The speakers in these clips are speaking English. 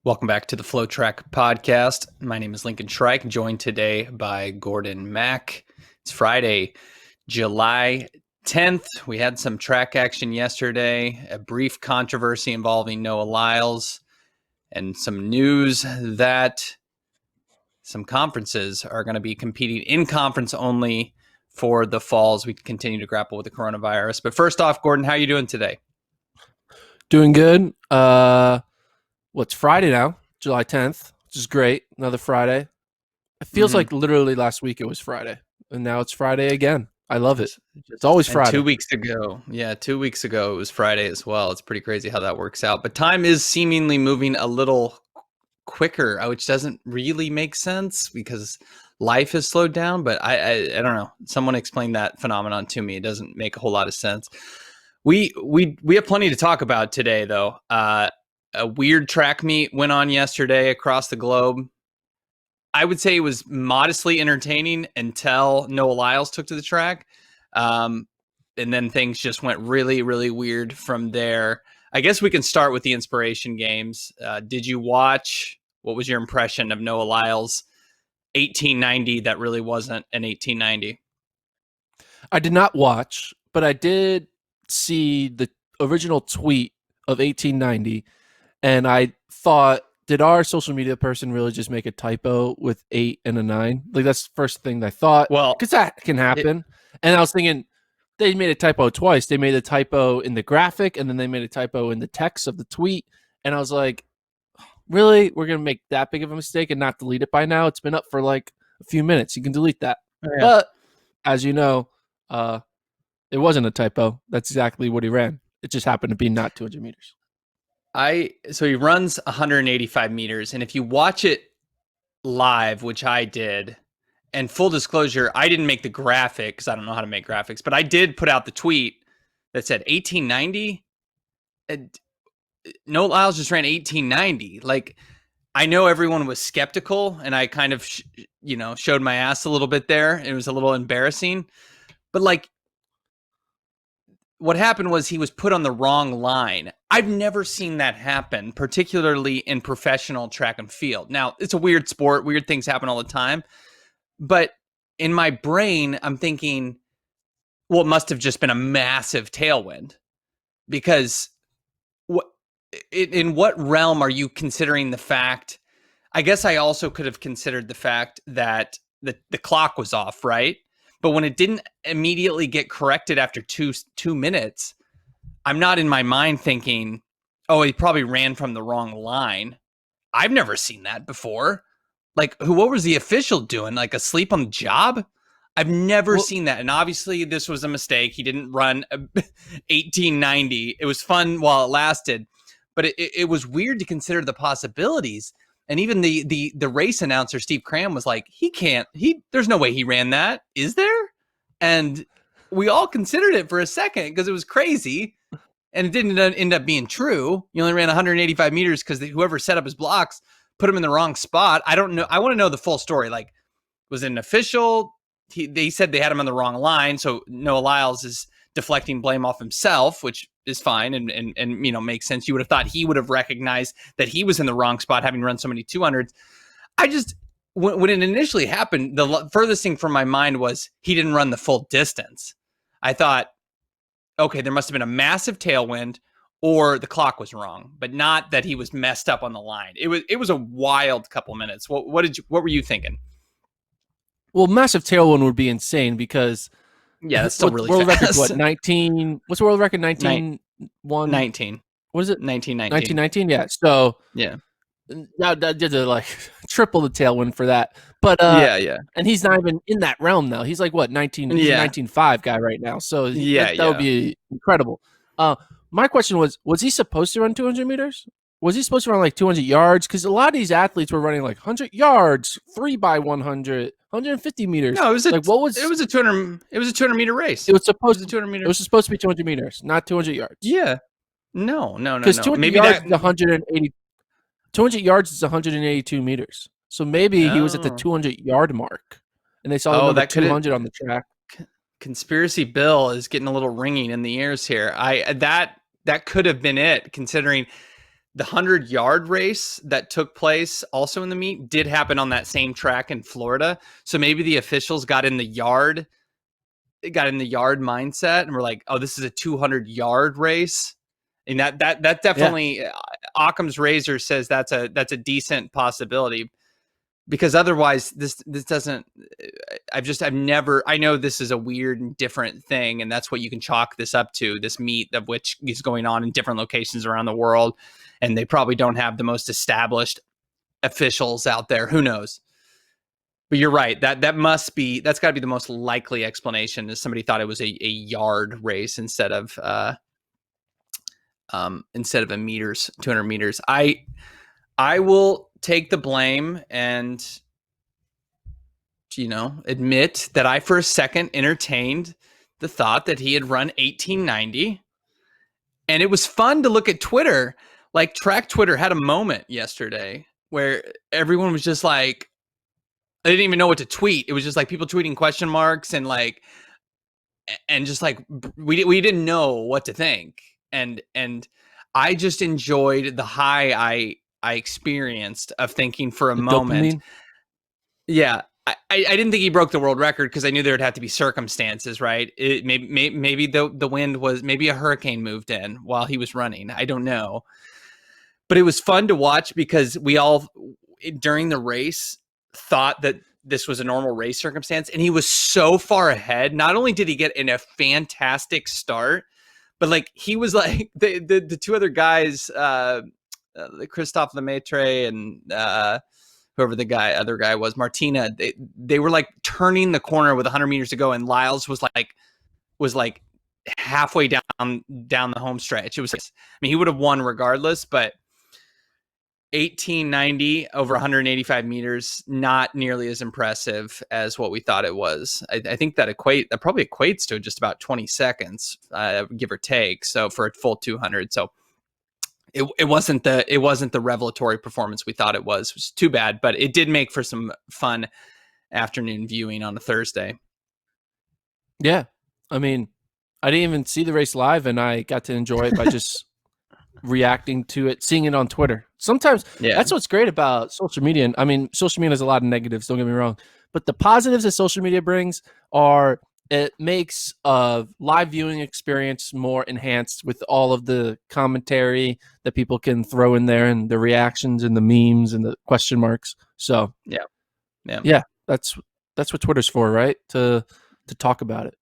Welcome back to the FloTrack podcast. My name is Lincoln Shrike, joined today by Gordon Mack. It's Friday, July 10th. We had some track action yesterday, a brief controversy involving Noah Lyles, and some news that some conferences are going to be competing in conference only for the fall as we continue to grapple with the coronavirus. But first off, Gordon, how are you doing today? Doing good. What's Friday now? July 10th, which is great. Another Friday. It feels like literally last week it was Friday, and now it's Friday again. I love it. It's always Friday. 2 weeks ago, 2 weeks ago, it was Friday as well. It's pretty crazy how that works out. But time is seemingly moving a little quicker, which doesn't really make sense because life has slowed down. But I don't know. Someone explained that phenomenon to me. It doesn't make a whole lot of sense. We have plenty to talk about today, though. A weird track meet went on yesterday across the globe. I would say it was modestly entertaining until Noah Lyles took to the track. And then things just went really, really weird from there. I guess we can start with the inspiration games. Did you watch? What was your impression of Noah Lyles' 1890 that really wasn't an 1890? I did not watch, but I did see the original tweet of 1890, and I thought, did our social media person really just make a typo with 8 and a 9? Like, that's the first thing I thought. Well, because that can happen. And I was thinking, they made a typo twice. They made a typo in the graphic, and then they made a typo in the text of the tweet. And I was like, really? We're going to make that big of a mistake and not delete it by now? It's been up for like a few minutes. You can delete that. Oh, yeah. But as you know, it wasn't a typo. That's exactly what he ran. It just happened to be not 200 meters. So he runs 185 meters, and if you watch it live, which I did, and full disclosure, I didn't make the graphic because I don't know how to make graphics, but I did put out the tweet that said 1890. Noah Lyles just ran 1890. Like, I know everyone was skeptical, and I kind of, showed my ass a little bit there. It was a little embarrassing, but like, what happened was he was put on the wrong line. I've never seen that happen, particularly in professional track and field. Now, it's a weird sport. Weird things happen all the time. But in my brain, I'm thinking, well, it must have just been a massive tailwind. Because in what realm are you considering the fact? I guess I also could have considered the fact that the clock was off, right? But when it didn't immediately get corrected after two minutes, I'm not in my mind thinking, oh, he probably ran from the wrong line. I've never seen that before. Like, what was the official doing? Like, asleep on the job? I've never seen that. And obviously, this was a mistake. He didn't run 1890. It was fun while it lasted. But it was weird to consider the possibilities. And even the race announcer, Steve Cram, was like, there's no way he ran that. Is there? And we all considered it for a second because it was crazy. And it didn't end up being true. He only ran 185 meters because whoever set up his blocks put him in the wrong spot. I don't know. I want to know the full story. Like, was it an official? They said they had him on the wrong line. So Noah Lyles is deflecting blame off himself, which is fine and makes sense. You would have thought he would have recognized that he was in the wrong spot, having run so many 200s. When it initially happened, the furthest thing from my mind was he didn't run the full distance. I thought, okay, there must have been a massive tailwind or the clock was wrong, but not that he was messed up on the line. It was a wild couple minutes. What were you thinking? Well, massive tailwind would be insane because that's still really world fast. Record, what, 19? What's the world record? 19. What is it? 1919. 1919. Yeah. So yeah. Now that did like triple the tailwind for that, but yeah, and he's not even in that realm now. He's like what 19? He's a 19.5 guy right now, so that would be incredible. My question was he supposed to run 200 meters? Was he supposed to run like 200 yards? Because a lot of these athletes were running like 100 yards, 3x100, 150 meters. No, it was like what was it was a 200 meter race. It was supposed to 200 meters. It was supposed to be 200 meters, not 200 yards. Yeah, no. Because 200 yards is 180. 200 yards is 182 meters. So maybe he was at the 200-yard mark, and they saw that 200 on the track. Conspiracy Bill is getting a little ringing in the ears here. That could have been it, considering the 100-yard race that took place also in the meet did happen on that same track in Florida. So maybe the officials got in the yard mindset and were like, oh, this is a 200-yard race. And that definitely, Occam's razor says that's a decent possibility, because otherwise this doesn't, I know this is a weird and different thing, and that's what you can chalk this up to, this meet of which is going on in different locations around the world, and they probably don't have the most established officials out there. Who knows? But you're right. That's got to be the most likely explanation, is somebody thought it was a yard race instead of a meters, 200 meters. I will take the blame and, admit that I for a second entertained the thought that he had run 1890. And it was fun to look at Twitter. Like, track Twitter had a moment yesterday where everyone was just like, I didn't even know what to tweet. It was just like people tweeting question marks and just like we didn't know what to think. And I just enjoyed the high I experienced of thinking for a moment. Dopamine. Yeah. I didn't think he broke the world record, because I knew there would have to be circumstances, right? Maybe the wind was, maybe a hurricane moved in while he was running. I don't know. But it was fun to watch, because we all, during the race, thought that this was a normal race circumstance, and he was so far ahead. Not only did he get in a fantastic start, but like he was like the two other guys, Christophe Lemaitre and whoever other guy was, Martina. They were like turning the corner with 100 meters to go, and Lyles was like halfway down the home stretch. It was, I mean, he would have won regardless, but 1890 over 185 meters, not nearly as impressive as what we thought it was. I think that probably equates to just about 20 seconds, give or take. So for a full 200, so it wasn't the revelatory performance we thought it was. It was too bad, but it did make for some fun afternoon viewing on a Thursday. Yeah, I mean, I didn't even see the race live, and I got to enjoy it by just reacting to it, seeing it on Twitter. Sometimes that's what's great about social media. And I mean, social media has a lot of negatives, don't get me wrong, but the positives that social media brings are, it makes a live viewing experience more enhanced with all of the commentary that people can throw in there, and the reactions and the memes and the question marks. So yeah, that's what Twitter's for, right? To talk about it.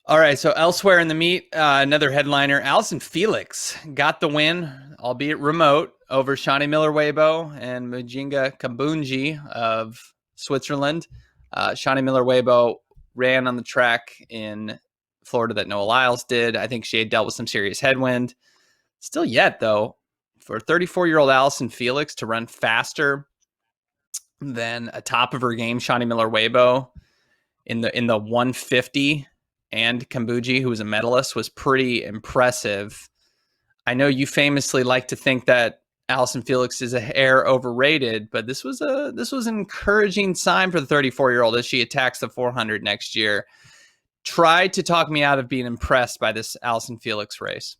All right, so elsewhere in the meet, another headliner, Allyson Felix got the win, albeit remote, over Shani Miller-Weibo and Mujinga Kambunji of Switzerland. Shani Miller-Weibo ran on the track in Florida that Noah Lyles did. I think she had dealt with some serious headwind. Still yet, though, for 34-year-old Allyson Felix to run faster than a top of her game, Shani Miller-Weibo, in the 150, and Kambunji, who was a medalist, was pretty impressive. I know you famously like to think that Allyson Felix is a hair overrated, but this was an encouraging sign for the 34-year-old as she attacks the 400 next year. Try to talk me out of being impressed by this Allyson Felix race.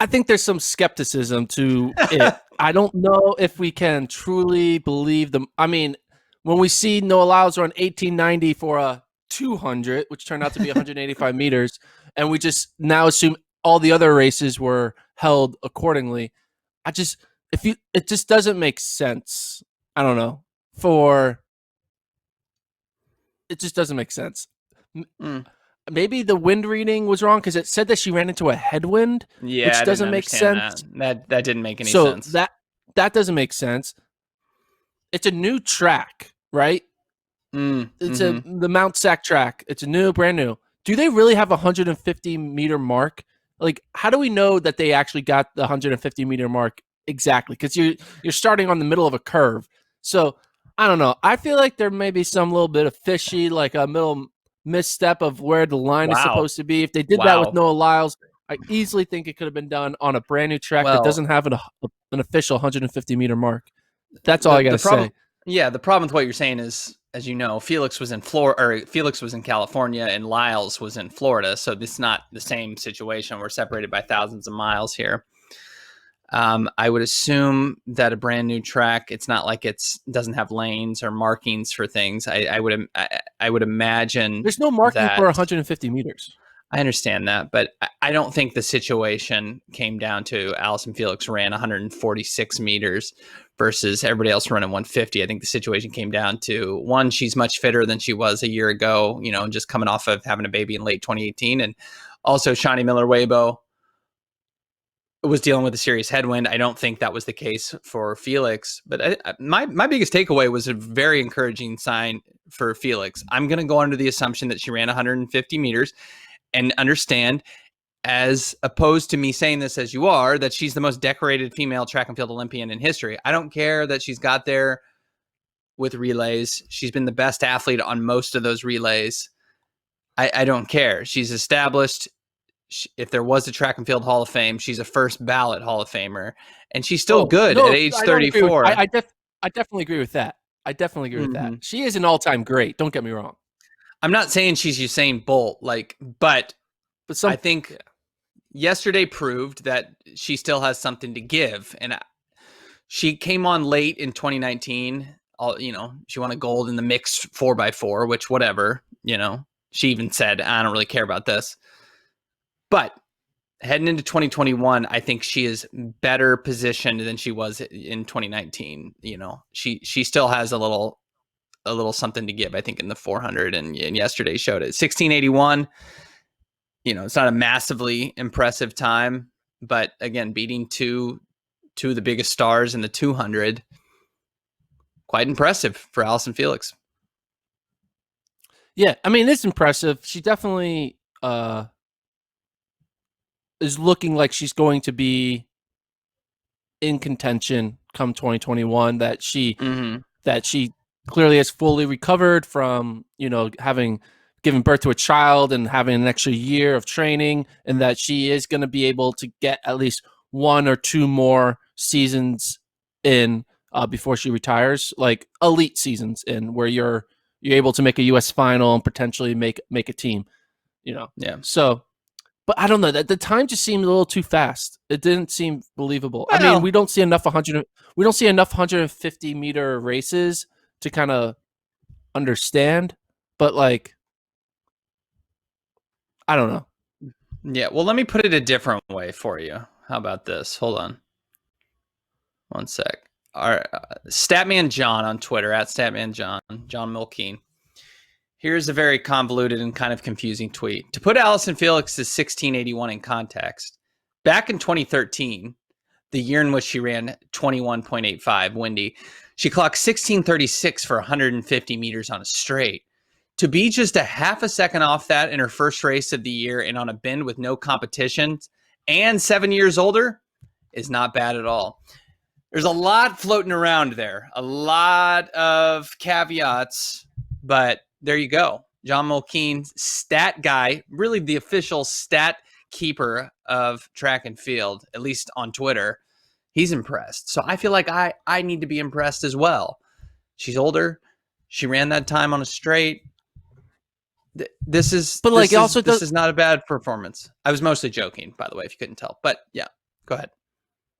I think there's some skepticism to it. I don't know if we can truly believe them. I mean, when we see Noah Lyles run 1890 for a 200, which turned out to be 185 meters, and we just now assume all the other races were held accordingly, it just doesn't make sense. I don't know. It just doesn't make sense. Maybe the wind reading was wrong, because it said that she ran into a headwind, which doesn't make sense. That didn't make any sense. So that doesn't make sense. It's a new track, right? It's the Mount Sac track. It's brand new. Do they really have a 150 meter mark? Like, how do we know that they actually got the 150 meter mark exactly? Because you're starting on the middle of a curve. So I don't know. I feel like there may be some little bit of fishy, like a middle misstep of where the line is supposed to be. If they did that with Noah Lyles, I easily think it could have been done on a brand new track that doesn't have an official 150 meter mark. That's all I got to say. Yeah, the problem with what you're saying is as you know, Felix was in Felix was in California, and Lyles was in Florida. So this is not the same situation. We're separated by thousands of miles here. I would assume that a brand new track, it's not like doesn't have lanes or markings for things. I would imagine There's no marking that for 150 meters. I understand that, but I don't think the situation came down to Allison Felix ran 146 meters versus everybody else running 150. I think the situation came down to, one, she's much fitter than she was a year ago, just coming off of having a baby in late 2018. And also Shawnee Miller-Weibo was dealing with a serious headwind. I don't think that was the case for Felix, but my biggest takeaway was a very encouraging sign for Felix. I'm going to go under the assumption that she ran 150 meters and understand, as opposed to me saying this as you are, that she's the most decorated female track and field Olympian in history. I don't care that she's got there with relays. She's been the best athlete on most of those relays. I don't care. She's established. If there was a track and field Hall of Fame, she's a first ballot Hall of Famer, and she's still good at age 34. I definitely agree with that. I definitely agree with that. She is an all-time great. Don't get me wrong. I'm not saying she's Usain Bolt, but I think yesterday proved that she still has something to give. And she came on late in 2019. She won a gold in the mixed 4x4, which whatever, she even said, I don't really care about this. But heading into 2021, I think she is better positioned than she was in 2019. She still has a little something to give, I think, in the 400, and yesterday showed it. 1681, it's not a massively impressive time, but again, beating two of the biggest stars in the 200, quite impressive for Allison Felix. Yeah, I mean, it's impressive. She definitely is looking like she's going to be in contention come 2021, that she clearly has fully recovered from, having given birth to a child and having an extra year of training, and that she is going to be able to get at least one or two more seasons in before she retires, like elite seasons in, where you're able to make a U.S. final and potentially make a team, Yeah. So, but I don't know, that the time just seemed a little too fast. It didn't seem believable. Well, I mean, we don't see enough 150 meter races to kind of understand, but I don't know. Yeah, well, let me put it a different way for you. How about this? Hold on one sec. Our Statman John on Twitter, at Statman John Mulkeen. Here's a very convoluted and kind of confusing tweet. To put Allison Felix's 1681 in context, back in 2013, the year in which she ran 21.85 windy, she clocked 1636 for 150 meters on a straight. To be just a half a second off that in her first race of the year and on a bend with no competition and 7 years older is not bad at all. There's a lot floating around there, a lot of caveats, but there you go. John Mulkeen, stat guy, really the official stat keeper of track and field, at least on Twitter. He's impressed. So I feel like I need to be impressed as well. She's older. She ran that time on a straight. This is not a bad performance. I was mostly joking, by the way, if you couldn't tell. But yeah, go ahead.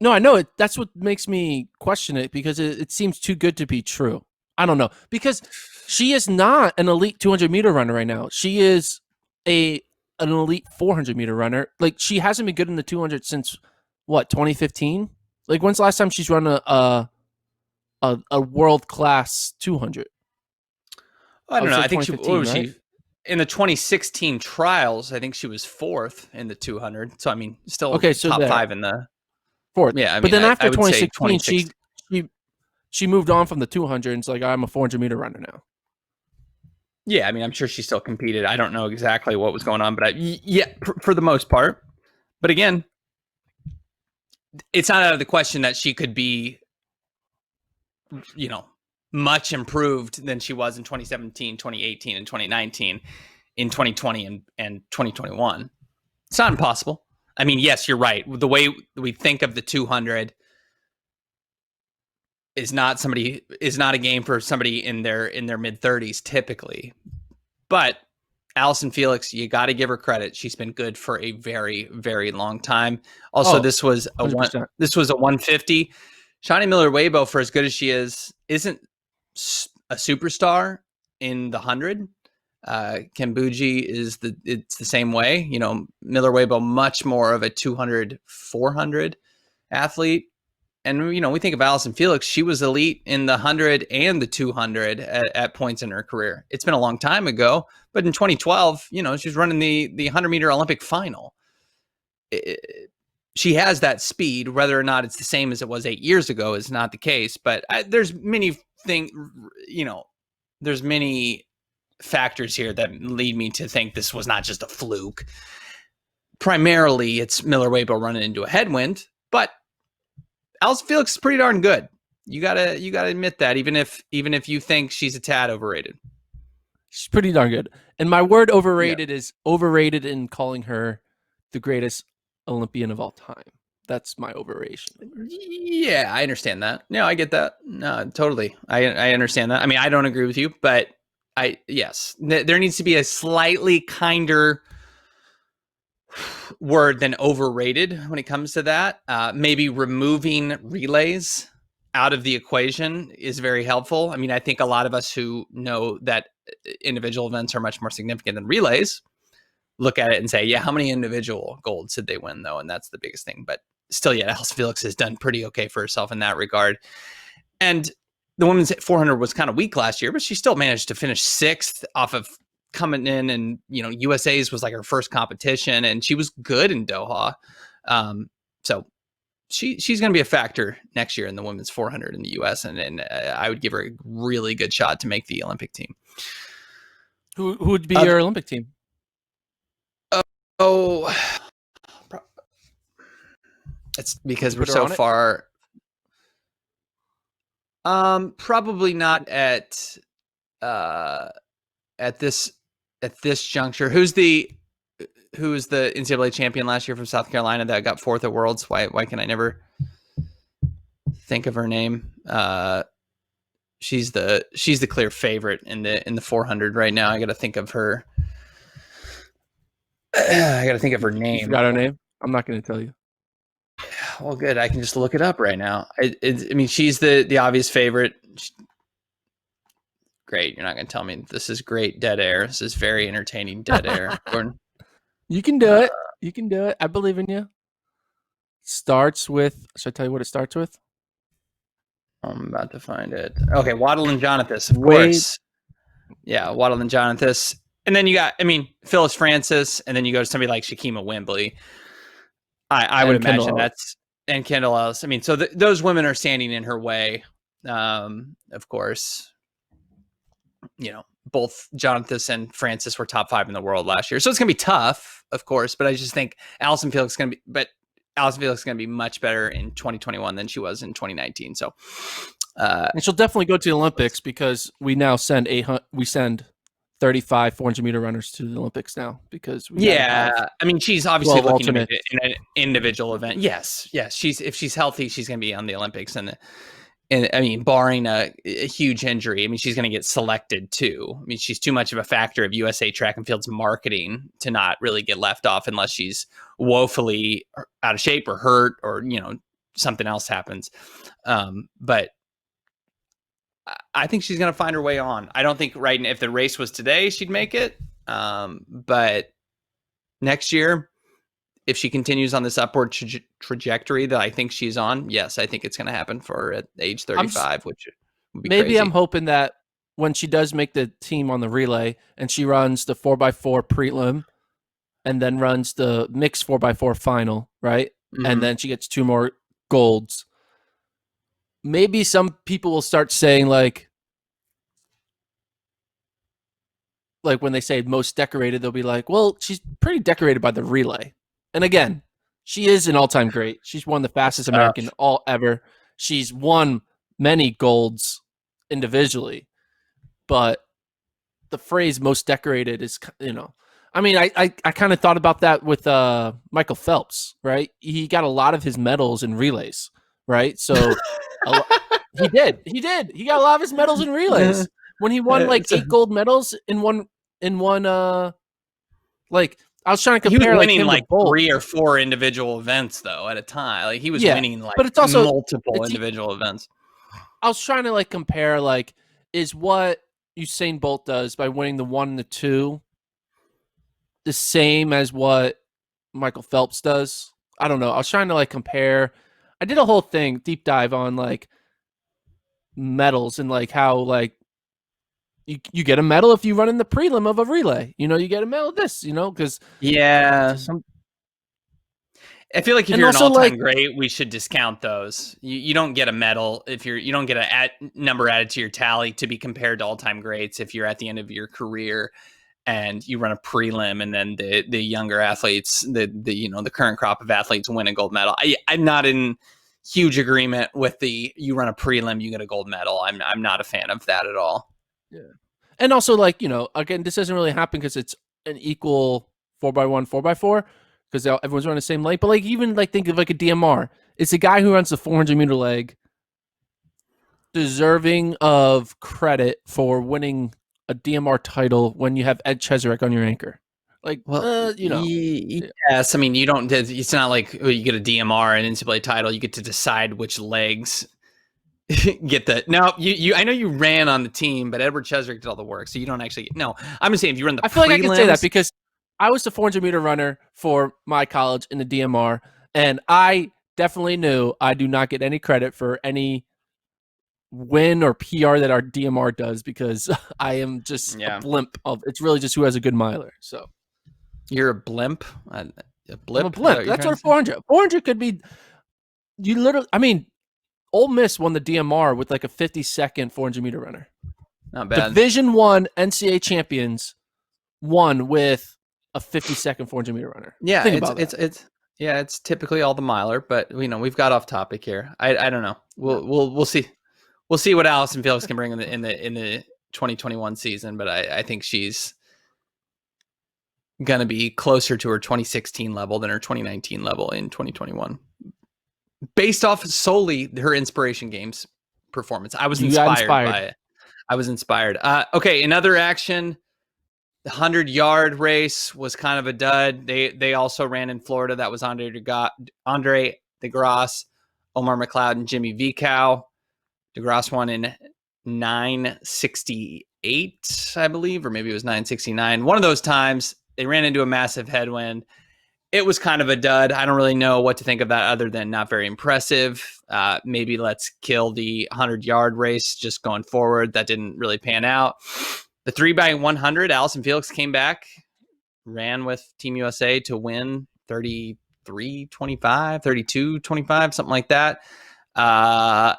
No, I know it. That's what makes me question it, because it seems too good to be true. I don't know, because she is not an elite 200 meter runner right now. She is an elite 400 meter runner. Like, she hasn't been good in the 200 since what, 2015? Like, when's the last time she's run a world class 200? I don't know. I think she in the 2016 trials. I think she was fourth in the 200. So I mean, still okay. So top five in the fourth. Yeah, but then after 2016, she moved on from the 200 and it's like, I'm a 400 meter runner now. Yeah, I mean, I'm sure she still competed. I don't know exactly what was going on, but for the most part. But again, it's not out of the question that she could be, much improved than she was in 2017, 2018, and 2019, in 2020 and 2021. It's not impossible. I mean, yes, you're right. The way we think of the 200, is not a game for somebody in their mid 30s typically. But Allison Felix, you got to give her credit. She's been good for a very, very long time. Also, Oh, this was a 100%. 150. Shawnee Miller-Weibo, for as good as she isn't a superstar in the 100. Kembuji it's the same way. Miller-Weibo much more of a 200, 400 athlete. And, we think of Allison Felix, she was elite in the 100 and the 200 at points in her career. It's been a long time ago, but in 2012, she was running the 100-meter Olympic final. She has that speed. Whether or not it's the same as it was 8 years ago is not the case, but there's many factors here that lead me to think this was not just a fluke. Primarily, it's Miller-Weibo running into a headwind, but Allison Felix is pretty darn good. You gotta admit that, even if you think she's a tad overrated. She's pretty darn good. And my word overrated is overrated in calling her the greatest Olympian of all time. That's my overration. Yeah, I understand that. No, I get that. No, totally. I understand that. I mean, I don't agree with you, but there needs to be a slightly kinder word than overrated when it comes to that. Maybe removing relays out of the equation is very helpful. I mean, I think a lot of us who know that individual events are much more significant than relays look at it and say, yeah, how many individual golds did they win though? And that's the biggest thing. But still, yeah, Allison Felix has done pretty okay for herself in that regard. And the women's 400 was kind of weak last year, but she still managed to finish 6th off of coming in, and USA's was like her first competition, and she was good in Doha. So she's going to be a factor next year in the women's 400 in the US, and I would give her a really good shot to make the Olympic team. Who would be your Olympic team? Oh, it's because we're so far. Probably not at this juncture. Who's the NCAA champion last year from South Carolina that got 4th at Worlds? Why can I never think of her name? She's the clear favorite in the 400 right now. I got to think of her. I got to think of her name. You forgot her name? I'm not going to tell you. Well, good. I can just look it up right now. I mean, she's the obvious favorite. Great. You're not going to tell me this is great dead air. This is very entertaining dead air. Gordon. You can do it. You can do it. I believe in you. Starts with, should I tell you what it starts with? I'm about to find it. Okay, Waddle and Jonathas, of course. Yeah, Waddle and Jonathas. And then you got, Phyllis Francis, and then you go to somebody like Shakima Wembley. I would imagine and Kendall Ellis. So those women are standing in her way. Of course, both Jonathas and Francis were top 5 in the world last year. So it's going to be tough, of course, but I just think Allison Felix is going to be much better in 2021 than she was in 2019. So, and she'll definitely go to the Olympics because we now send 35 400-meter runners to the Olympics now because she's obviously looking to make it in an individual event. Yes, if she's healthy, she's going to be on the Olympics, and barring a huge injury, she's going to get selected too. She's too much of a factor of USA Track and Field's marketing to not really get left off unless she's woefully out of shape or hurt or something else happens. But I think she's going to find her way on. I don't think if the race was today, she'd make it. But next year, if she continues on this upward trajectory that I think she's on, yes, I think it's going to happen for her at age 35, which would be maybe crazy. I'm hoping that when she does make the team on the relay and she runs the 4x4 prelim and then runs the mixed 4x4 final, right? Mm-hmm. And then she gets 2 more golds. Maybe some people will start saying like when they say most decorated, they'll be like, well, she's pretty decorated by the relay. And again, she is an all-time great. She's won the fastest American all ever. She's won many golds individually, but the phrase most decorated is, I kind of thought about that with Michael Phelps, right? He got a lot of his medals in relays, right? So he did. He did. He got a lot of his medals in relays when he won like 8 gold medals in one. Like I was trying to He was compare like winning him to like Bolt. 3 or 4 individual events though at a time. Like he was Yeah, winning like but it's also multiple it's. individual events. I was trying to like compare like is what Usain Bolt does by winning the 1 and the 2 the same as what Michael Phelps does? I don't know. I was trying to like compare. I did a whole thing deep dive on like medals and like how like you get a medal if you run in the prelim of a relay. You get a medal of this. Because Yeah. some I feel like if and you're an also like all-time great, we should discount those. You don't get a medal if you don't get a number added to your tally to be compared to all-time greats if you're at the end of your career and you run a prelim and then the younger athletes, the current crop of athletes win a gold medal. I'm not in huge agreement with you run a prelim, you get a gold medal. I'm not a fan of that at all. yeah, and also like again, this doesn't really happen because it's an equal 4x1, 4x4 because everyone's running the same lane. But like even like think of like a DMR. It's a guy who runs the 400-meter leg, deserving of credit for winning a DMR title when you have Ed Cheserek on your anchor. Like, Well, yes. I mean, you don't. It's not like you get a DMR and NCAA title. You get to decide which legs get the. Now, I know you ran on the team, but Edward Cheserek did all the work, so you don't actually. No, I'm just saying if you run the. I feel like I can say that because I was the 400-meter runner for my college in the DMR, and I definitely knew I do not get any credit for any win or PR that our DMR does because I am just a blimp of. It's really just who has a good miler. So you're a blimp. A blip. I'm a blimp. That's what 400. 400 could be. You literally. I mean, Ole Miss won the DMR with like a 50-second 400-meter runner. Not bad. Division I NCAA champions won with a 50-second 400-meter runner. Yeah, think about that. It's typically all the miler, but we've got off topic here. I don't know. We'll see. We'll see what Allison Felix can bring in the 2021 season, but I think she's gonna be closer to her 2016 level than her 2019 level in 2021, based off solely her Inspiration Games performance. I was inspired by it. I was inspired. Okay, another action. The 100-yard race was kind of a dud. They also ran in Florida. That was Andre DeGrasse, Omar McLeod, and Jimmy Vicow. DeGrasse won in 9:68, I believe, or maybe it was 9:69. One of those times, they ran into a massive headwind. It was kind of a dud. I don't really know what to think of that other than not very impressive. Maybe let's kill the 100-yard race just going forward. That didn't really pan out. The 3x100, Allison Felix came back, ran with Team USA to win 33-25, 32-25, something like that.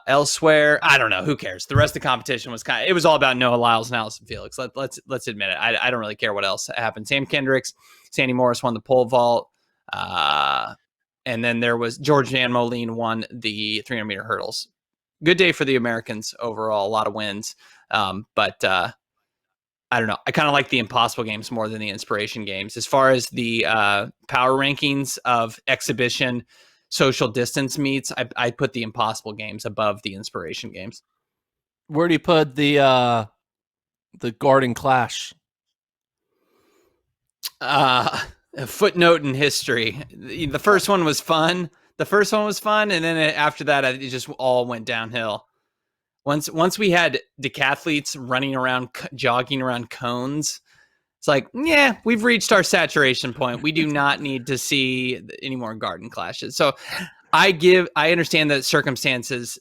Elsewhere, I don't know. Who cares? The rest of the competition was it was all about Noah Lyles and Allison Felix. Let's admit it. I don't really care what else happened. Sam Kendricks, Sandy Morris won the pole vault. And then there was George Van Moline won the 300-meter hurdles. Good day for the Americans overall. A lot of wins. But I don't know. I kind of like the Impossible Games more than the Inspiration Games. As far as the power rankings of exhibition social distance meets, I put the Impossible Games above the Inspiration Games. Where do you put the Garden Clash? A footnote in history. The first one was fun. And then after that, it just all went downhill. Once we had decathletes running around, jogging around cones, it's like, yeah, we've reached our saturation point. We do not need to see any more garden clashes. So I understand that circumstances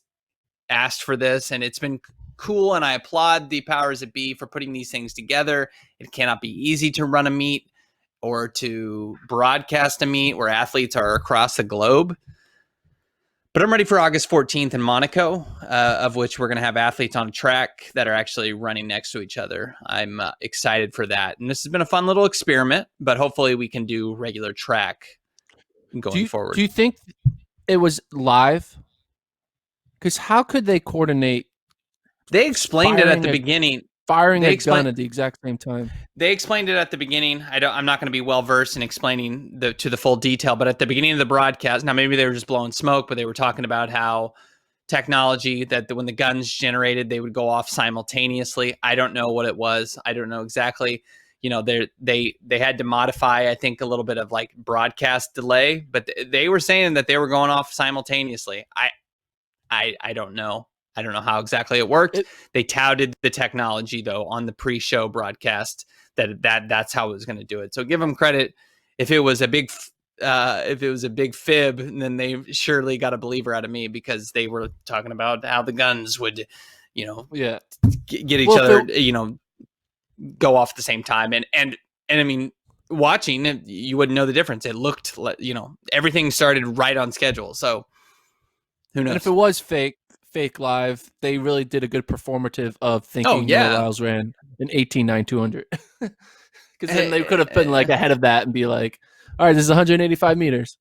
asked for this, and it's been cool, and I applaud the powers that be for putting these things together. It cannot be easy to run a meet or to broadcast a meet where athletes are across the globe. But I'm ready for August 14th in Monaco, of which we're going to have athletes on a track that are actually running next to each other. I'm excited for that. And this has been a fun little experiment, but hopefully we can do regular track going forward. Do you think it was live? Because how could they coordinate? They explained it at the beginning. firing a gun at the exact same time. They explained it at the beginning. I'm not going to be well versed in explaining to the full detail, but at the beginning of the broadcast, now maybe they were just blowing smoke, but they were talking about how technology that when the guns generated, they would go off simultaneously. I don't know what it was. I don't know exactly. They had to modify, I think, a little bit of like broadcast delay, but they were saying that they were going off simultaneously. I don't know. I don't know how exactly it worked. They touted the technology though on the pre-show broadcast that's how it was going to do it. So give them credit. If it was a big fib, then they surely got a believer out of me, because they were talking about how the guns would, get each other, go off at the same time. And I mean, watching, you wouldn't know the difference. It looked like, everything started right on schedule. So who knows? And if it was fake live, they really did a good performative of thinking Noah Lyles ran an 18.9 because then they could have been like ahead of that and be like, all right, this is 185 meters,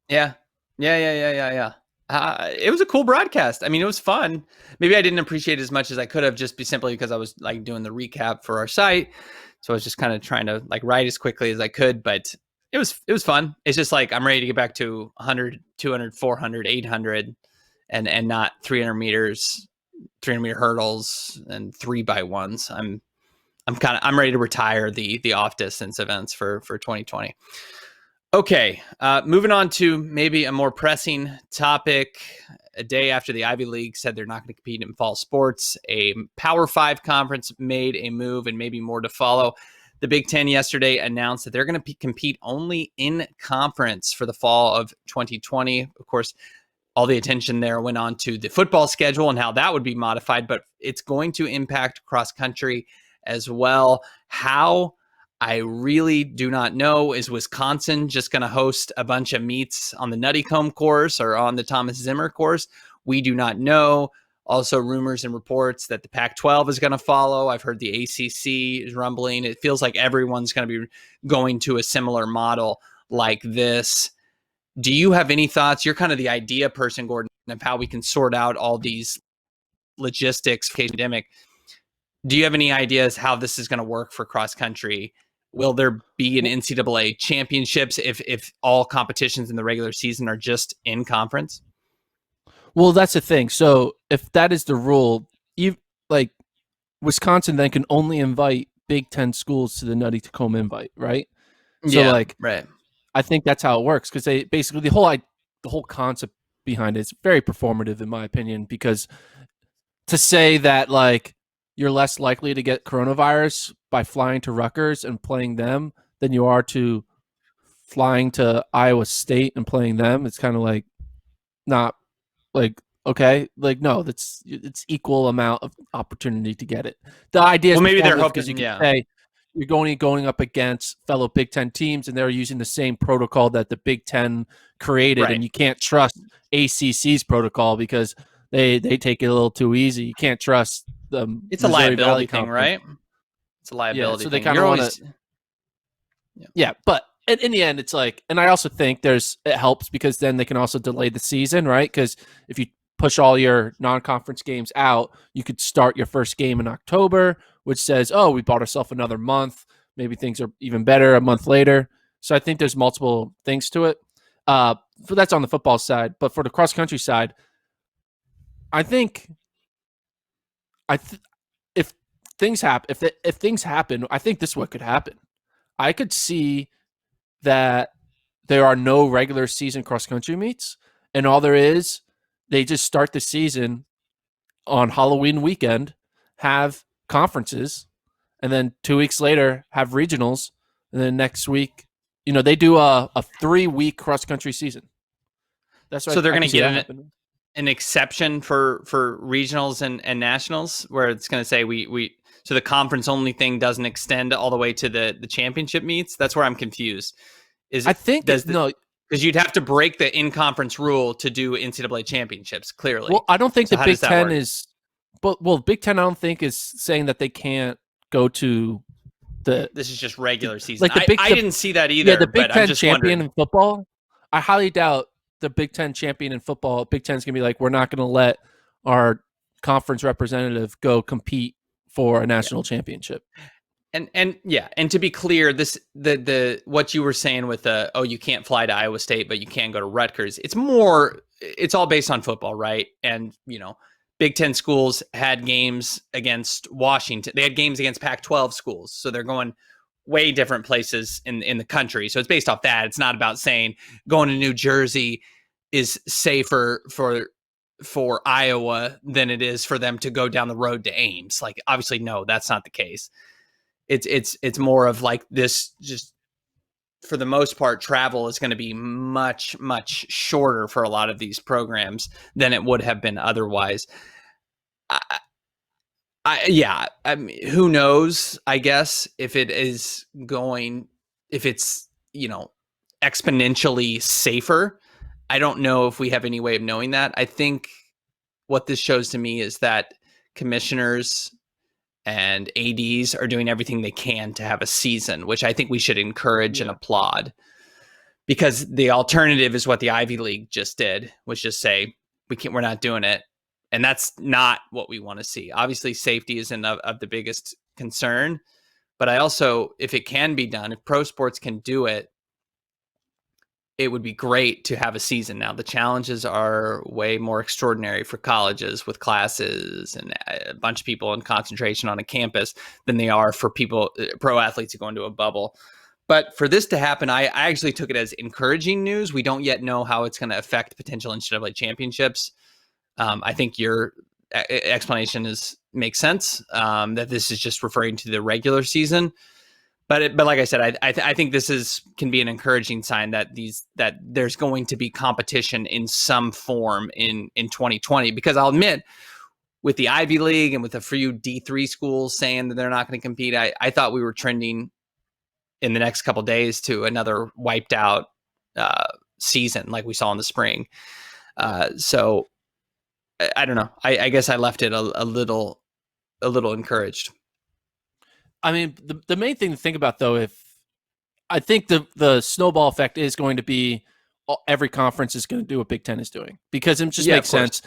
Yeah. It was a cool broadcast. I mean, it was fun. Maybe I didn't appreciate it as much as I could have, just simply because I was like doing the recap for our site. So I was just kind of trying to like write as quickly as I could, but it was fun. It's just like, I'm ready to get back to 100, 200, 400, 800 and not 300 meter hurdles and 3x1s. I'm ready to retire the off distance events for 2020. Okay, moving on to maybe a more pressing topic. A day after the Ivy League said they're not going to compete in fall sports, a Power 5 conference made a move, and maybe more to follow. The Big Ten yesterday announced that they're going to compete only in conference for the fall of 2020. Of course, all the attention there went on to the football schedule and how that would be modified, but it's going to impact cross country as well. How? I really do not know. Is Wisconsin just going to host a bunch of meets on the Nuttycombe course or on the Thomas Zimmer course? We do not know. Also, rumors and reports that the Pac-12 is going to follow. I've heard the ACC is rumbling. It feels like everyone's going to be going to a similar model like this. Do you have any thoughts? You're kind of the idea person, Gordon, of how we can sort out all these logistics for the pandemic. Do you have any ideas how this is going to work for cross country? Will there be an NCAA championships if all competitions in the regular season are just in conference? Well, that's the thing. So if that is the rule, Wisconsin then can only invite Big Ten schools to the Nutty-Tacoma invite, right? So right. I think that's how it works, because they basically the whole concept behind it is very performative in my opinion, because to say that like you're less likely to get coronavirus by flying to Rutgers and playing them than you are to flying to Iowa State and playing them, it's kind of like not like, okay, like no, it's equal amount of opportunity to get it. The idea is maybe they're hoping because you can say you're going up against fellow Big Ten teams, and they're using the same protocol that the Big Ten created, right. And you can't trust ACC's protocol because they take it a little too easy. You can't trust them. It's a liability thing, right? It's a liability so they thing. kind of want to. Yeah, but in the end, it's like, and I also think it helps because then they can also delay the season, right? Because if you push all your non-conference games out, you could start your first game in October, which says, oh, we bought ourselves another month. Maybe things are even better a month later. So I think there's multiple things to it. So that's on the football side. But for the cross-country side, I think if things happen, I think this is what could happen. I could see that there are no regular season cross-country meets, and all there is, they just start the season on Halloween weekend, have conferences, and then 2 weeks later have regionals, and then next week, they do a 3-week cross-country season. That's so they're going to get an exception for regionals and nationals, where it's going to say so the conference only thing doesn't extend all the way to the championship meets. That's where I'm confused. Because you'd have to break the in-conference rule to do NCAA championships, clearly. Well, I don't think the Big Ten is... Big Ten I don't think is saying that they can't go to the... This is just regular season. I didn't see that either. Yeah, the Big Ten champion wondering. In football, I highly doubt the Big Ten champion in football, Big Ten's going to be like, we're not going to let our conference representative go compete for a national championship. And to be clear, the what you were saying with you can't fly to Iowa State, but you can go to Rutgers. It's all based on football, right? And Big Ten schools had games against Washington. They had games against Pac-12 schools, so they're going way different places in the country. So it's based off that. It's not about saying going to New Jersey is safer for Iowa than it is for them to go down the road to Ames. Like, obviously, no, that's not the case. It's more of like this, just for the most part, travel is going to be much, much shorter for a lot of these programs than it would have been otherwise. I mean, who knows, I guess, if it's exponentially safer. I don't know if we have any way of knowing that. I think what this shows to me is that commissioners and ADs are doing everything they can to have a season, which I think we should encourage and applaud, because the alternative is what the Ivy League just did, was just say, we're not doing it. And that's not what we want to see. Obviously, safety is of the biggest concern, but I also, if it can be done, if pro sports can do it, it would be great to have a season. Now, the challenges are way more extraordinary for colleges with classes and a bunch of people in concentration on a campus than they are for pro athletes who go into a bubble. But for this to happen, I actually took it as encouraging news. We don't yet know how it's going to affect potential NCAA championships. I think your explanation makes sense, that this is just referring to the regular season. But like I said, I think this can be an encouraging sign that there's going to be competition in some form in 2020. Because I'll admit, with the Ivy League and with a few D3 schools saying that they're not going to compete, I thought we were trending in the next couple of days to another wiped out season like we saw in the spring. So I don't know. I guess I left it a little encouraged. I mean, the main thing to think about, though, I think the snowball effect is going to be every conference is going to do what Big Ten is doing, because it just makes sense.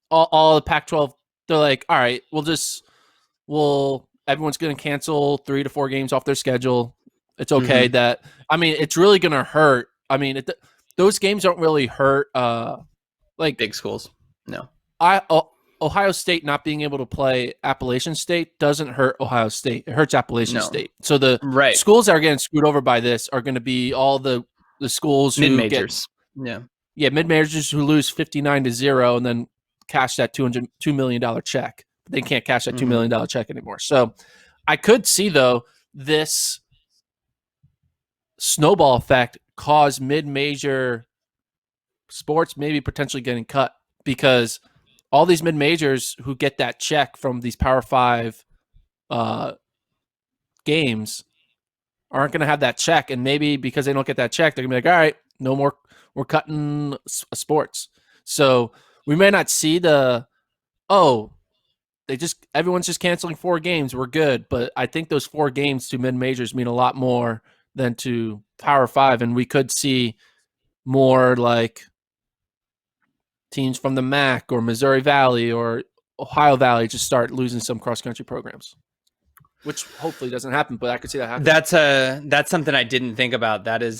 All the Pac-12, they're like, all right, everyone's going to cancel 3 to 4 games off their schedule. It's okay that, I mean, it's really going to hurt. I mean, those games don't really hurt like big schools. No. Ohio State not being able to play Appalachian State doesn't hurt Ohio State. It hurts Appalachian State. So the schools that are getting screwed over by this are going to be all the schools who mid-majors. Mid-majors who lose 59-0 and then cash that $2 million check. They can't cash that $2 million check anymore. So I could see, though, this snowball effect cause mid-major sports maybe potentially getting cut, because all these mid-majors who get that check from these Power 5 games aren't going to have that check. And maybe because they don't get that check, they're going to be like, all right, no more, we're cutting sports. So we may not see everyone's just canceling 4 games, we're good. But I think those 4 games to mid-majors mean a lot more than to Power 5. And we could see more like teams from the MAC or Missouri Valley or Ohio Valley just start losing some cross-country programs, which hopefully doesn't happen, but I could see that happen. That's something I didn't think about. That is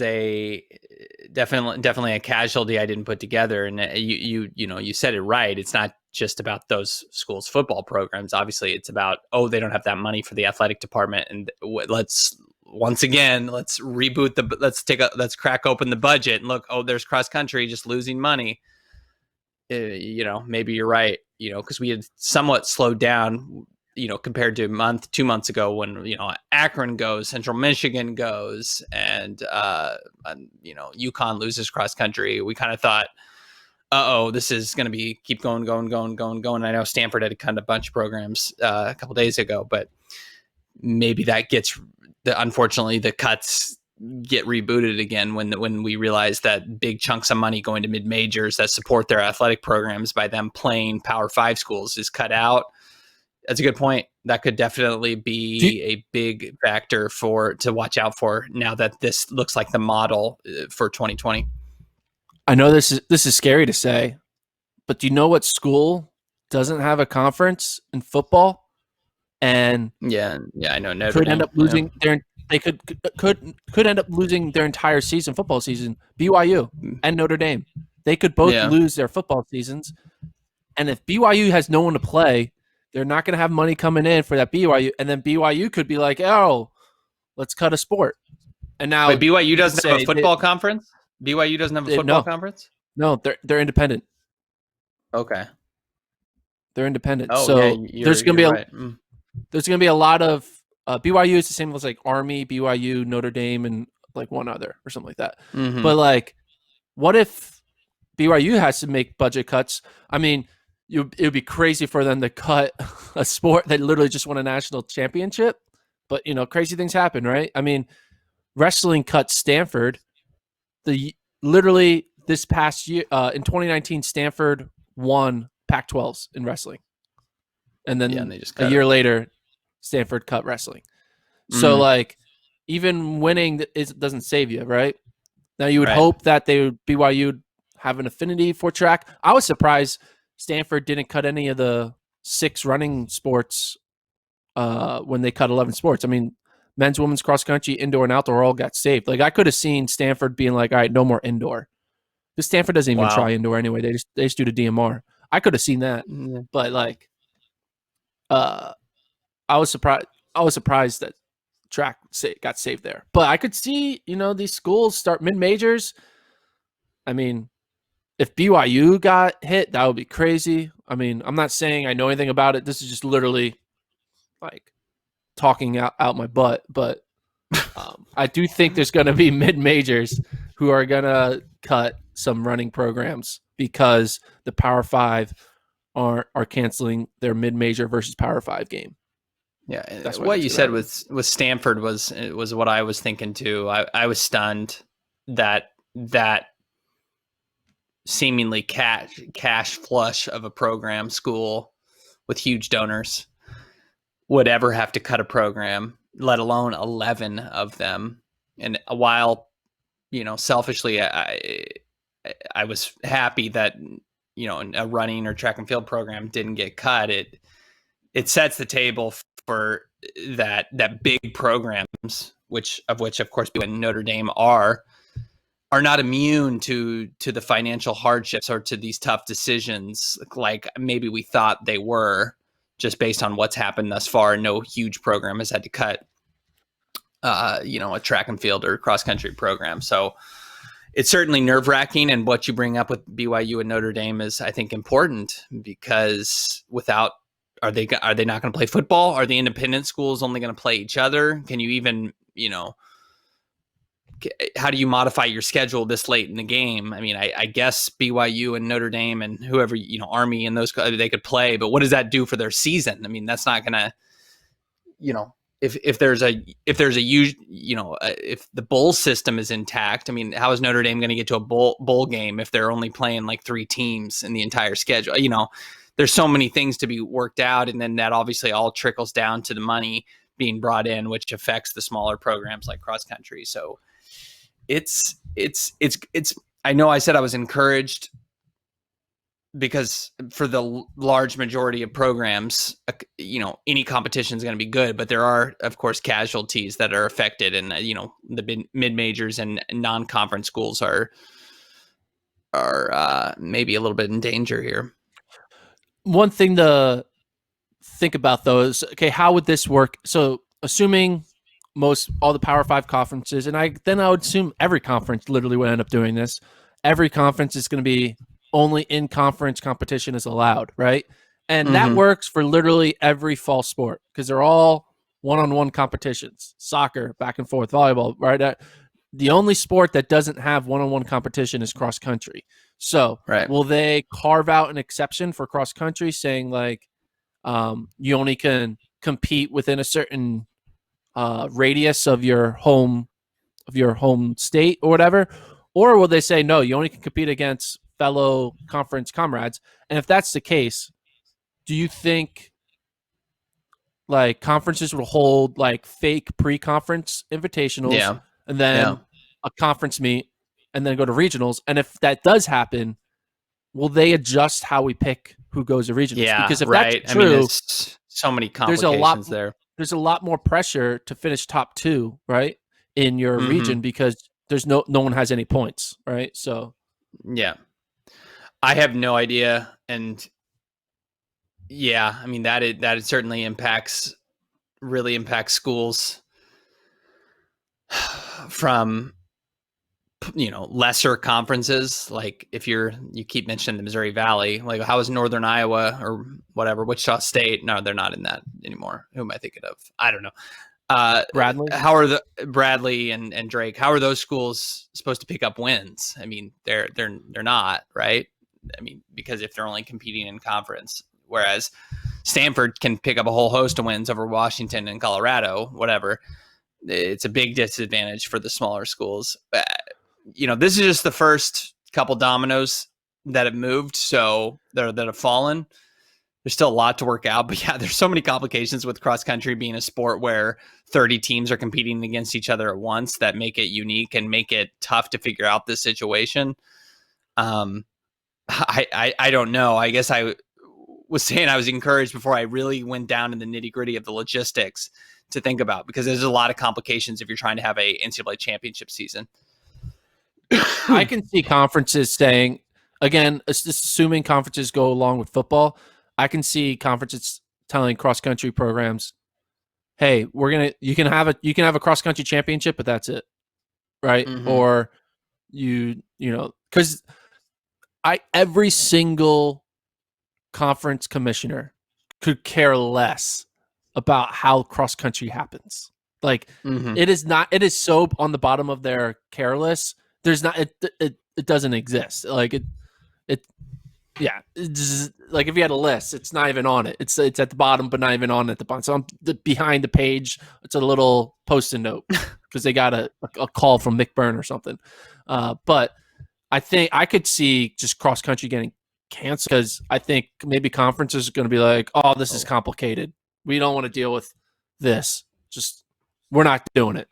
definitely a casualty I didn't put together. And you said it right. It's not just about those schools' football programs. Obviously, it's about, they don't have that money for the athletic department, and let's reboot let's crack open the budget and look. There's cross-country just losing money. Maybe you're right, because we had somewhat slowed down, compared to 2 months ago when, Akron goes, Central Michigan goes, and UConn loses cross country. We kind of thought, this is going to keep going. I know Stanford had cut a bunch of programs a couple days ago, but maybe that unfortunately the cuts get rebooted again when we realize that big chunks of money going to mid-majors that support their athletic programs by them playing Power 5 schools is cut out. That's a good point. That could definitely be a big factor to watch out for now that this looks like the model for 2020. I know this is scary to say, but do you know what school doesn't have a conference in football? and Yeah, I know Notre could end Dame. up losing their. They could end up losing their entire football season. BYU and Notre Dame, they could both Yeah. lose their football seasons. And if BYU has no one to play, they're not going to have money coming in for that BYU. And then BYU could be like, oh, let's cut a sport. And now Wait, BYU you could doesn't have a say football conference? BYU doesn't have a football conference? No, they're independent. Okay. They're independent. Oh, so yeah, there's going to be right. there's going to be a lot of BYU is the same as like Army, BYU, Notre Dame, and like one other or something like that. Mm-hmm. But like, what if BYU has to make budget cuts? I mean, it would be crazy for them to cut a sport that literally just won a national championship. But crazy things happen, right? I mean, wrestling cut Stanford. Literally this past year in 2019, Stanford won Pac-12s in wrestling, and then and they just a year later, Stanford cut wrestling. So like, even winning doesn't save you, right? Now you would hope that BYU would have an affinity for track. I was surprised Stanford didn't cut any of the 6 running sports when they cut 11 sports. I mean, men's, women's, cross country, indoor, and outdoor all got saved. Like, I could have seen Stanford being like, all right, no more indoor. Because Stanford doesn't even try indoor anyway. They just do the DMR. I could have seen that. But like, I was surprised that track got saved there. But I could see, these schools start mid-majors. I mean, if BYU got hit, that would be crazy. I mean, I'm not saying I know anything about it. This is just literally like talking out my butt. But I do think there's going to be mid-majors who are going to cut some running programs because the Power 5 are canceling their mid-major versus Power 5 game. Yeah, that's what you said with Stanford was what I was thinking too. I was stunned that seemingly cash flush of a program school with huge donors would ever have to cut a program, let alone 11 of them. And while, selfishly, I was happy that, a running or track and field program didn't get cut. It sets the table for that big programs, which of course Notre Dame are not immune to the financial hardships or to these tough decisions like maybe we thought they were, just based on what's happened thus far. No huge program has had to cut a track and field or cross country program. So it's certainly nerve-wracking, and what you bring up with BYU and Notre Dame is, I think, important, because without, are they not going to play football? Are the independent schools only going to play each other? Can you even, how do you modify your schedule this late in the game? I mean, I guess BYU and Notre Dame and whoever, Army and those, they could play, but what does that do for their season? I mean, that's not going to, if there's a huge, if the bowl system is intact, I mean, how is Notre Dame going to get to a bowl game if they're only playing like 3 teams in the entire schedule? There's so many things to be worked out, and then that obviously all trickles down to the money being brought in, which affects the smaller programs like cross country. So it's I know I said I was encouraged, because for the large majority of programs, any competition is going to be good, but there are, of course, casualties that are affected, and the mid majors and non-conference schools are maybe a little bit in danger here. One thing to think about though is, okay, how would this work? So assuming all the Power 5 conferences, and I would assume every conference literally would end up doing this. Every conference is going to be only in-conference competition is allowed, right? And that works for literally every fall sport, because they're all one-on-one competitions. Soccer, back and forth, volleyball, right? The only sport that doesn't have one-on-one competition is cross country. So will they carve out an exception for cross country, saying like you only can compete within a certain radius of your home state or whatever? Or will they say, no, you only can compete against fellow conference comrades? And if that's the case, do you think like conferences will hold like fake pre-conference invitationals and then a conference meet and then go to regionals? And if that does happen, will they adjust how we pick who goes to regionals? Yeah, because if that's true, so many there's a lot complications there. there's a lot more pressure to finish top 2, right, in your region because there's no one has any points, right? So yeah, I have no idea, and yeah, I mean that certainly really impacts schools from lesser conferences. Like if you keep mentioning the Missouri Valley, like how is Northern Iowa or whatever, Wichita State? No, they're not in that anymore. Who am I thinking of? I don't know. Bradley, How are the Bradley and Drake? How are those schools supposed to pick up wins? I mean, they're not, right? I mean, because if they're only competing in conference, whereas Stanford can pick up a whole host of wins over Washington and Colorado, whatever. It's a big disadvantage for the smaller schools. This is just the first couple dominoes that have moved, so that have fallen. There's still a lot to work out, but yeah, there's so many complications with cross country being a sport where 30 teams are competing against each other at once that make it unique and make it tough to figure out this situation. I don't know. I guess I was saying I was encouraged before I really went down in the nitty gritty of the logistics to think about, because there's a lot of complications if you're trying to have a NCAA championship season. I can see conferences saying, again, assuming conferences go along with football, I can see conferences telling cross country programs, "Hey, you can have a cross country championship, but that's it, right?" Mm-hmm. Or because every single conference commissioner could care less about how cross country happens. Like it is so on the bottom of their care list. There's not it doesn't exist. Like like if you had a list, it's not even on it. It's at the bottom, but not even on at the bottom. So behind the page, it's a little post-it note because they got a call from Mick Byrne or something. But I think I could see just cross country getting canceled because I think maybe conferences are going to be like, "Oh, this is complicated. We don't want to deal with this. Just we're not doing it."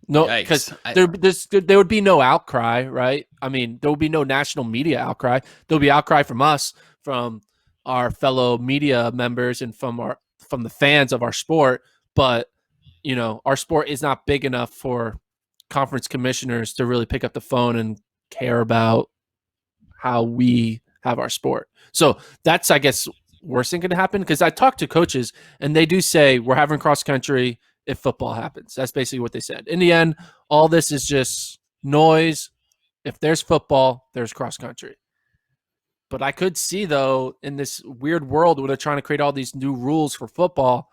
No, because there would be no outcry, right? I mean, there would be no national media outcry. There'll be outcry from us, from our fellow media members, and from the fans of our sport. But our sport is not big enough for conference commissioners to really pick up the phone and care about how we have our sport. So that's, I guess, worst thing could happen, because I talked to coaches and they do say we're having cross country if football happens. That's basically what they said. In the end, all this is just noise. If there's football, there's cross country. But I could see, though, in this weird world where they're trying to create all these new rules for football,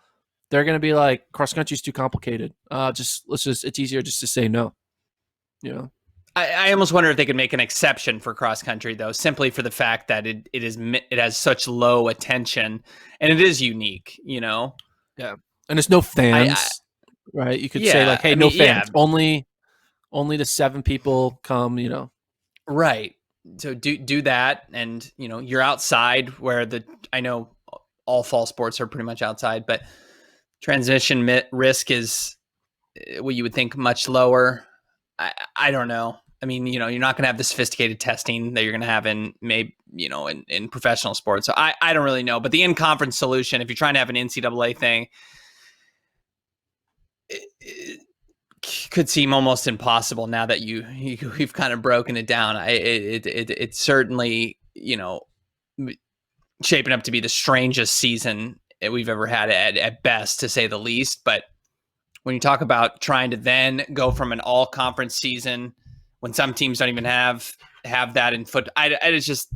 they're going to be like, cross country is too complicated. It's easier just to say no. I almost wonder if they could make an exception for cross country, though, simply for the fact that it has such low attention and it is unique, Yeah. And there's no fans, right? You could say like, hey, no fans, only the 7 people come, Right. So do that. And, you're outside where I know all fall sports are pretty much outside, but transmission risk is what you would think much lower. I don't know. I mean, you're not going to have the sophisticated testing that you're going to have in in professional sports. So I don't really know. But the in-conference solution, if you're trying to have an NCAA thing, it could seem almost impossible now that you've kind of broken it down. It's certainly, shaping up to be the strangest season we've ever had at best, to say the least. But when you talk about trying to then go from an all conference season when some teams don't even have that in foot, it's just,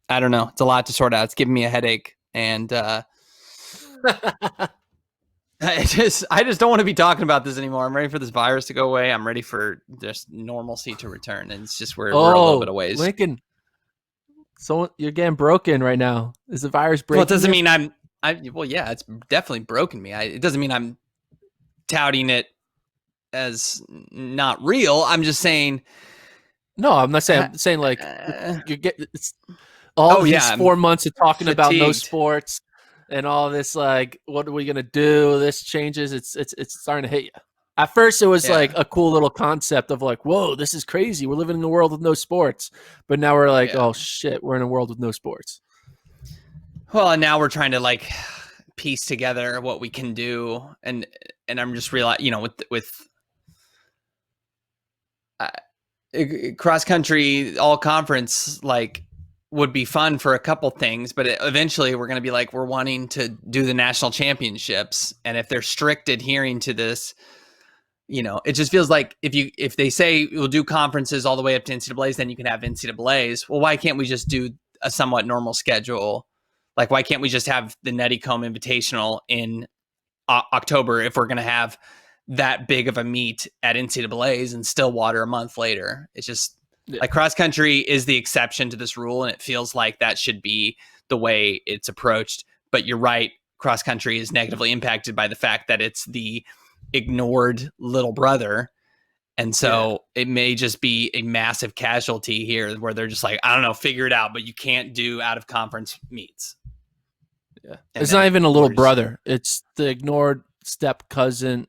I don't know. It's a lot to sort out. It's giving me a headache, and I just don't want to be talking about this anymore. I'm ready for this virus to go away. I'm ready for just normalcy to return, and it's just we're a little bit of ways. Lincoln, so you're getting broken right now. Is the virus breaking? Well, it doesn't mean well, yeah, it's definitely broken me. It doesn't mean I'm touting it as not real. I'm just saying. No, I'm not saying. I'm saying like you get these 4 months of talking about no sports and all this. Like, what are we gonna do? This changes. It's starting to hit you. At first, it was like a cool little concept of like, whoa, this is crazy. We're living in a world with no sports. But now we're like, oh shit, we're in a world with no sports. Well, and now we're trying to like piece together what we can do, and I'm just realizing, with cross country all conference, like, would be fun for a couple things, but eventually we're going to be like, we're wanting to do the national championships, and if they're strict adhering to this, it just feels like if they say we'll do conferences all the way up to NCAAs, then you can have NCAAs. Well, why can't we just do a somewhat normal schedule? Like, why can't we just have the Nettycombe Invitational in October if we're going to have that big of a meet at NCAAs and Stillwater a month later? It's just like cross country is the exception to this rule, and it feels like that should be the way it's approached. But you're right, cross country is negatively impacted by the fact that it's the ignored little brother. And so it may just be a massive casualty here where they're just like, I don't know, figure it out, but you can't do out of conference meets. Yeah. It's not even a little brother. It's the ignored step cousin,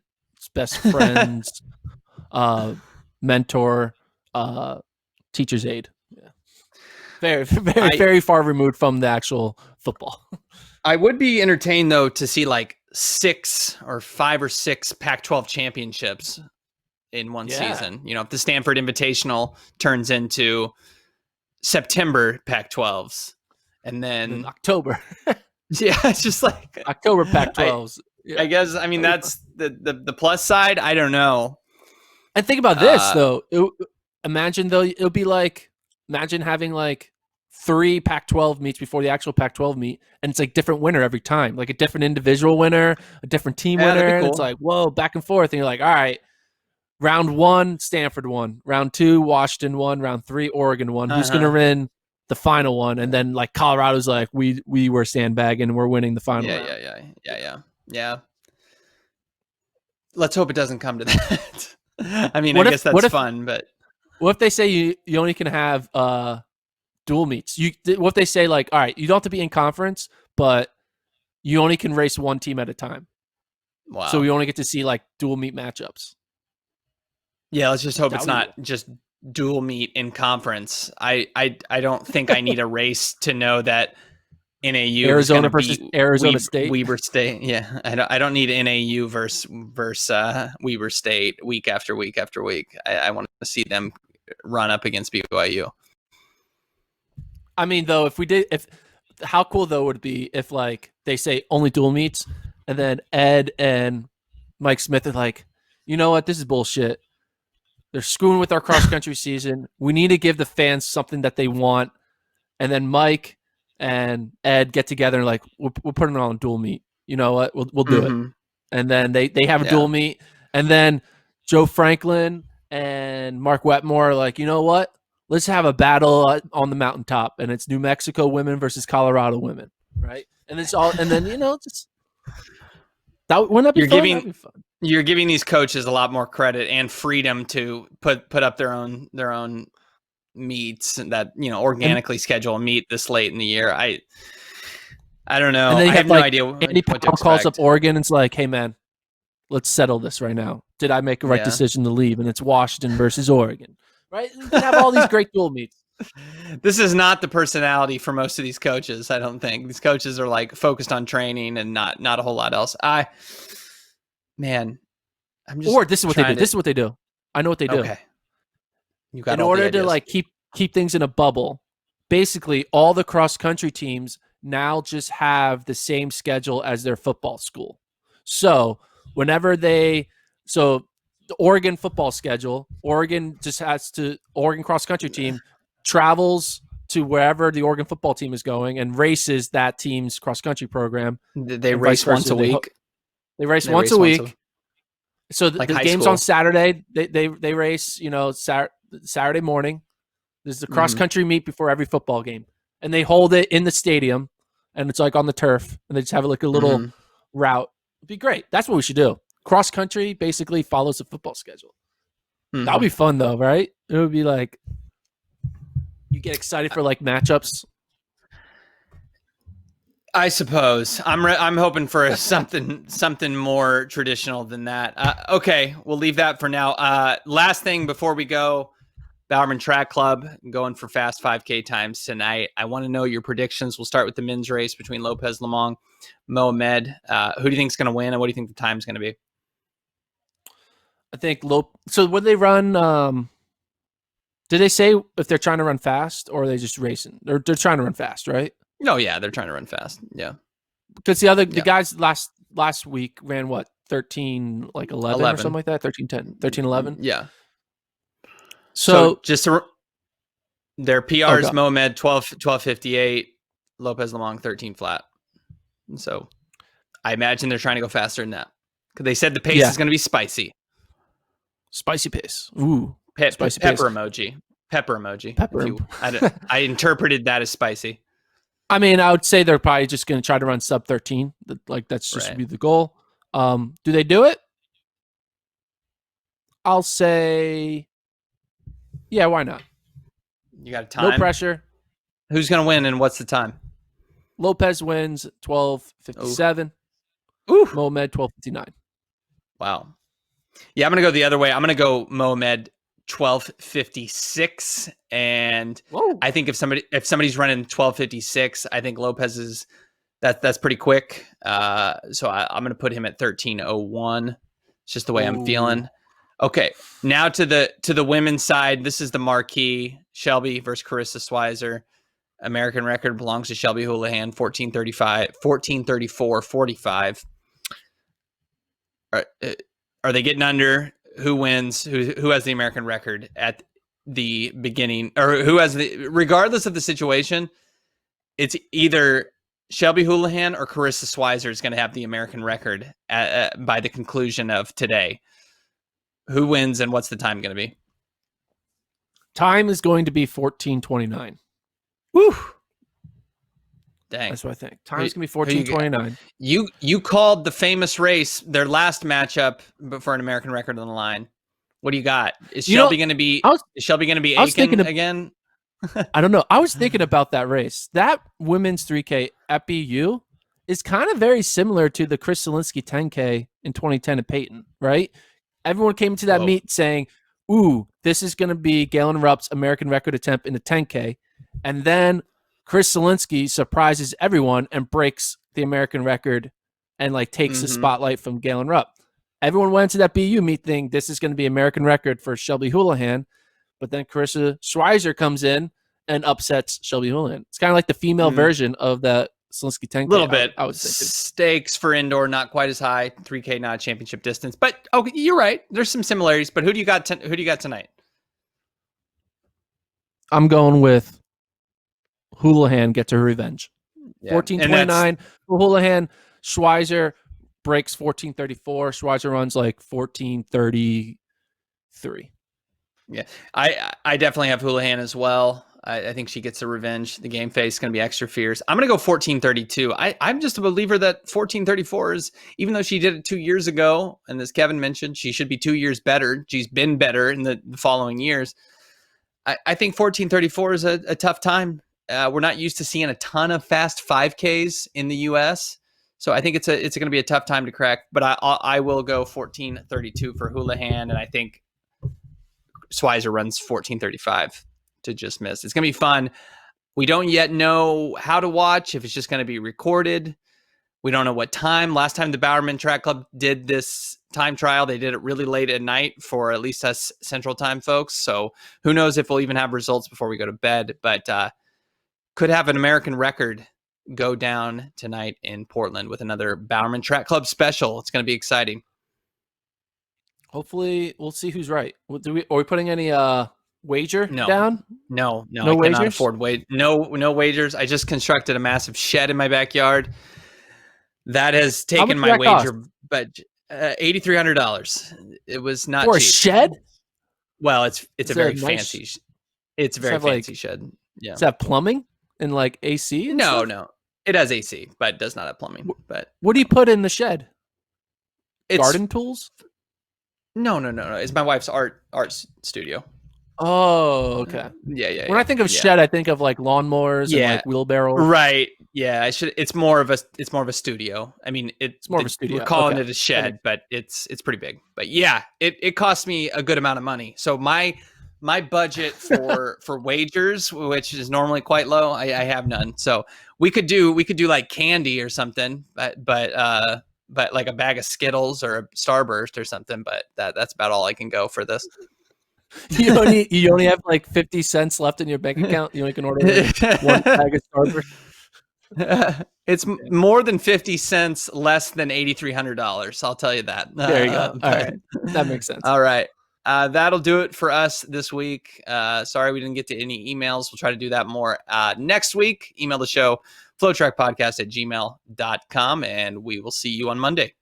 best friends, mentor, teacher's aide. Yeah. Very, very far removed from the actual football. I would be entertained, though, to see like 5 or 6 Pac-12 championships in one season. If the Stanford Invitational turns into September Pac-12s and then October. Yeah, it's just like October Pac-12s. I guess, that's the plus side. I don't know. And think about this, though. Imagine having like 3 Pac-12 meets before the actual Pac-12 meet, and it's like different winner every time, like a different individual winner, a different team winner. Cool. It's like, whoa, back and forth. And you're like, all right, round 1, Stanford won. Round 2, Washington won. Round 3, Oregon won. Who's going to win the final one? And then like Colorado's like, we were sandbagging and we're winning the final round. Yeah. Let's hope it doesn't come to that. I guess that's fun, but what if they say you only can have dual meets? What if they say like, all right, you don't have to be in conference, but you only can race one team at a time. Wow. So we only get to see like dual meet matchups. Yeah, let's just hope it's not just dual meet in conference. I don't think I need a race to know that NAU Arizona versus Arizona State. Weber State. Yeah, I don't need NAU versus Weber State week after week after week. I want to see them run up against BYU. Though, how cool though would it be if like they say only dual meets, and then Ed and Mike Smith are like, you know what, this is bullshit. They're screwing with our cross country season. We need to give the fans something that they want. And then Mike and Ed get together and like, we're putting it on a dual meet. You know what? We'll do it. And then they have a dual meet. And then Joe Franklin and Mark Wetmore are like, you know what? Let's have a battle on the mountaintop, and it's New Mexico women versus Colorado women, right? And it's all, and then just that wouldn't that be fun? That'd be fun. You're giving these coaches a lot more credit and freedom to put up their own meets that organically schedule a meet this late in the year. I don't know. And then I have no idea. Andy Powell calls up Oregon and it's like, hey man, let's settle this right now. Did I make the right decision to leave? And it's Washington versus Oregon, right? You can have all these great dual meets. This is not the personality for most of these coaches. I don't think these coaches are like focused on training and not a whole lot else. I'm just. Or this is what they do. This is what they do. I know what they do. Okay. You got in order to like keep things in a bubble. Basically, all the cross country teams now just have the same schedule as their football school. So whenever the Oregon football schedule, Oregon cross country team travels to wherever the Oregon football team is going and races that team's cross country program. They race once a week. They race once a week. So the game's on Saturday. They race, Saturday morning. There's the cross country meet before every football game, and they hold it in the stadium, and it's like on the turf, and they just have like a little route. It'd be great. That's what we should do. Cross country basically follows the football schedule. That would be fun though, right? It would be like you get excited for like matchups. I suppose I'm hoping for something more traditional than that. Okay, we'll leave that for now. Last thing before we go, Bowerman Track Club going for fast 5K times tonight. I want to know your predictions. We'll start with the men's race between Lopez Lemong, Mohamed. Who do you think is going to win, and what do you think the time is going to be? I think So would they run? Did they say if they're trying to run fast or are they just racing? They're trying to run fast, right? No, yeah, they're trying to run fast. Yeah, because the guys last week ran what 13 like 11 or something like that, 13:10, 13:11. Yeah. So just their PRs, Mohamed 12:58, Lopez Lemong 13 flat. So I imagine they're trying to go faster than that because they said the pace is going to be spicy. Spicy pace. Ooh. Spicy pepper pace. Emoji. Pepper emoji. I interpreted that as spicy. I mean, I would say they're probably just going to try to run sub 13. Like that's just be the goal. Do they do it? I'll say, yeah, why not? You got time. No pressure. Who's going to win and what's the time? Lopez wins 12:57. Ooh. Mohamed 12:59. Wow. Yeah, I'm going to go the other way. I'm going to go Mohamed 12:56, and I think if somebody's running 12:56, I think Lopez is that's pretty quick. So I'm going to put him at 13:01. It's just the way I'm feeling. Okay, now to the women's side. This is the marquee: Shelby versus Carissa Schweizer. American record belongs to Shelby Houlihan, 14:34.45. Are they getting under? Who wins? Who has the American record at the beginning, or who has regardless of the situation, it's either Shelby Houlihan or Carissa Schweizer is going to have the American record by the conclusion of today. Who wins and what's the time going to be? Time is going to be 14:29. Woo! Dang. That's what I think. Time's going to be 14:29. You called the famous race, their last matchup for an American record on the line. What do you got? Is Shelby going to be Aiken again? I don't know. I was thinking about that race. That women's 3K at BU is kind of very similar to the Chris Zielinski 10K in 2010 at Peyton, right? Everyone came to that meet saying, ooh, this is going to be Galen Rupp's American record attempt in the 10K. And then Chris Zielinski surprises everyone and breaks the American record and like takes the spotlight from Galen Rupp. Everyone went to that BU meet thinking this is going to be American record for Shelby Houlihan, but then Carissa Schweizer comes in and upsets Shelby Houlihan. It's kind of like the female version of that Zielinski 10K. A little bit. I would say stakes for indoor not quite as high. 3K not championship distance, but okay, you're right. There's some similarities. But who do you got? Who do you got tonight? I'm going with Houlihan gets her revenge. 14:29. Houlihan. Schweizer breaks 14:34. Schweizer runs like 14:33. Yeah, I definitely have Houlihan as well. I think she gets the revenge. The game face is going to be extra fierce. I'm going to go 14:32. I'm just a believer that 14:34 is, even though she did it 2 years ago, and as Kevin mentioned, she should be 2 years better. She's been better in the following years. I think 14:34 is a tough time. We're not used to seeing a ton of fast 5Ks in the U.S., so I think it's going to be a tough time to crack. But I will go 14:32 for Houlihan, and I think Schweizer runs 14:35 to just miss. It's going to be fun. We don't yet know how to watch, if it's just going to be recorded. We don't know what time. Last time the Bowerman Track Club did this time trial, they did it really late at night for at least us Central Time folks. So who knows if we'll even have results before we go to bed. But could have an American record go down tonight in Portland with another Bowerman Track Club special. It's going to be exciting. Hopefully, we'll see who's right. Are we putting any wager down? No. I wagers? Cannot afford no wagers. I just constructed a massive shed in my backyard. That has taken my wager, but $8,300. It was not for cheap. A shed. Well, it's a very fancy. It's a very fancy shed. Yeah. Does it have plumbing and like AC? And no, stuff? no. It has AC, but it does not have plumbing. But what do you put in the shed? Garden tools? No. It's my wife's art studio. Oh, okay. Yeah. When I think of shed, I think of like lawnmowers and like wheelbarrows. Right. Yeah. It's more of a studio. I mean, it's more of a studio. We're calling it a shed, but it's pretty big. But yeah, it cost me a good amount of money. So my my budget for wagers, which is normally quite low, I have none. So we could do like candy or something, but like a bag of Skittles or a Starburst or something. But that's about all I can go for this. You only have like 50 cents left in your bank account. You only can order like one bag of Starburst. It's more than 50 cents less than $8,300. I'll tell you that. There you go. All right. That makes sense. All right. That'll do it for us this week. Sorry we didn't get to any emails. We'll try to do that more next week. Email the show, FloTrackPodcast@gmail.com, and we will see you on Monday.